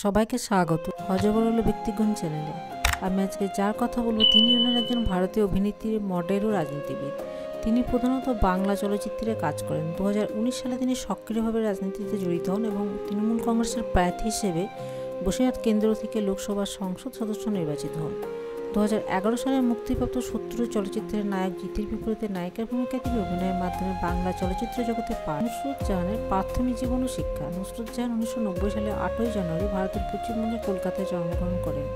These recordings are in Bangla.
সবাইকে স্বাগত হজবরল ব্যক্তিগণ চ্যানেলে। আমি আজকে যার কথা বলবো তিনি হলেন একজন ভারতীয় অভিনেত্রী, মডেল ও রাজনীতিবিদ। তিনি প্রধানত বাংলা চলচ্চিত্রে কাজ করেন। 2019 সালে তিনি সক্রিয়ভাবে রাজনীতিতে জড়িত হন এবং তৃণমূল কংগ্রেসের প্রার্থী হিসেবে বসিরহাট কেন্দ্র থেকে লোকসভার সংসদ সদস্য নির্বাচিত হন। 2011 সালে মুক্তিপ্রাপ্ত শত্রু চলচ্চিত্রের নায়ক জিতের বিপরীতে নায়িকার ভূমিকায় তিনি অভিনয়ের মাধ্যমে বাংলা চলচ্চিত্র জগতে পান। নুসরত জাহানের প্রাথমিক জীবন ও শিক্ষা। নুসরত জাহান 1990 সালে 8ই জানুয়ারি ভারতের পশ্চিমবঙ্গের কলকাতায় জন্মগ্রহণ করেন।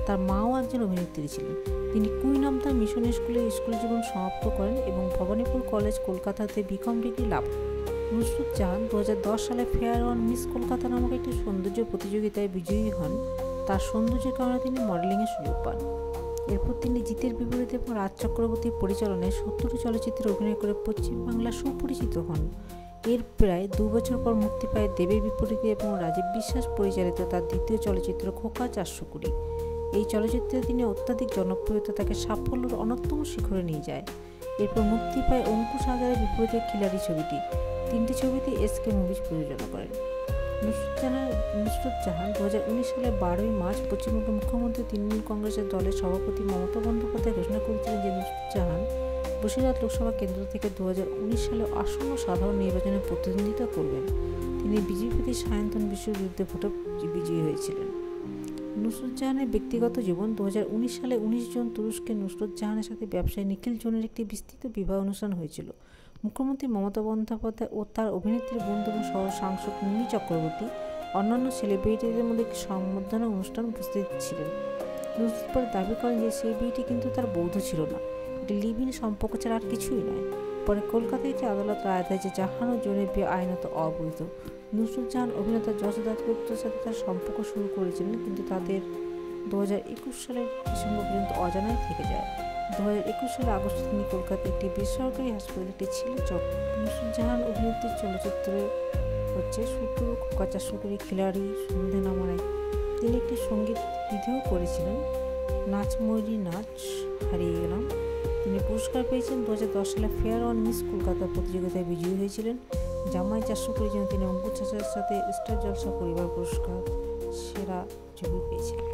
তার মাও একজন অভিনেত্রী ছিলেন। তিনি কুইন অব দ্য মিশন স্কুলে স্কুল জীবন সমাপ্ত করেন এবং ভবানীপুর কলেজ কলকাতাতে বিকম ডিগ্রি লাভ করেন। নুসরত জাহান 2010 সালে ফেয়ার ওয়ান মিস কলকাতা নামক একটি সৌন্দর্য প্রতিযোগিতায় বিজয়ী হন। তার সৌন্দর্যের কারণে তিনি মডেলিংয়ের সুযোগ পান। এরপর তিনি জিতের বিপরীতে এবং রাজ চক্রবর্তীর পরিচালনায় শত্রু চলচ্চিত্রে অভিনয় করে পশ্চিমবাংলায় সুপরিচিত হন। এর প্রায় 2 বছর পর মুক্তি পায় দেবের বিপরীতে এবং রাজীব বিশ্বাস পরিচালিত তার দ্বিতীয় চলচ্চিত্র খোকা 420। এই চলচ্চিত্রে তিনি অত্যাধিক জনপ্রিয়তা তাকে সাফল্যের অন্যতম শিখরে নিয়ে যায়। এরপর মুক্তি পায় অঙ্কুশ হাজারের বিপরীতে খিলাড়ি ছবিটি। 3টি ছবিতে এসকে মুভিজ প্রযোজনা করেন। নুসরত জাহান 2019 সালে 12ই মার্চ পশ্চিমবঙ্গের মুখ্যমন্ত্রী তৃণমূল কংগ্রেসের দলের সভাপতি মমতা বন্দ্যোপাধ্যায় ঘোষণা করেছিলেন যে নুসরত জাহান বসিরহাট লোকসভা কেন্দ্র থেকে 2019 সালে আসন্ন সাধারণ নির্বাচনে প্রতিদ্বন্দ্বিতা করবেন। তিনি বিজেপিতে সায়ন্তন বিশ্বের বিরুদ্ধে ভোটে বিজয়ী হয়েছিলেন। নুসরত জাহানের ব্যক্তিগত জীবন। 2019 সালে 19 জন তুরস্কের নুসরত জাহানের সাথে ব্যবসায়ী নিখিল জোনের একটি বিস্তৃত বিবাহ অনুষ্ঠান হয়েছিল। মুখ্যমন্ত্রী মমতা বন্দ্যোপাধ্যায় ও তার অভিনেত্রী বন্ধু সহ সাংসদ মিমি চক্রবর্তী অন্যান্য সেলিব্রিটিদের মধ্যে একটি সম্বর্ধনা অনুষ্ঠান উপস্থিত ছিলেন। নুসরত পরে দাবি করেন যে সেই বিয়েটি কিন্তু তার বৈধ ছিল না, এটি লিভ ইন সম্পর্ক ছাড়া আর কিছুই নয়। পরে কলকাতায় একটি আদালত রায় দেয় যে জাহান ও জোনের বিয়ে আইনত অবৈধ। নুসরত জাহান অভিনেতা যশ দাশগুপ্তের সাথে তার সম্পর্ক শুরু করেছিলেন, কিন্তু তাদের 2021 সালের ডিসেম্বর পর্যন্ত অজানাই থেকে যায়। 2021 সালের আগস্টে তিনি কলকাতায় একটি বেসরকারি হাসপাতালে একটি ছেলে নুসরত জাহান অভিনেত্রীর চলচ্চিত্র হচ্ছে শত্রু খোকা 420, খিলাড়ি, সন্ধে নামায়। তিনি একটি সঙ্গীত ভিডিও করেছিলেন, নাচ ময়ূরী নাচ হারিয়ে গেলাম। তিনি পুরস্কার পেয়েছেন। 2010 সালে ফেয়ার ওয়ান মিস কলকাতা প্রতিযোগিতায় বিজয়ী হয়েছিলেন। জামাই 420 জন্য তিনি অঙ্কুশ হাজারের সাথে স্টার জলসা পরিবার পুরস্কার সেরা ছবি পেয়েছিলেন।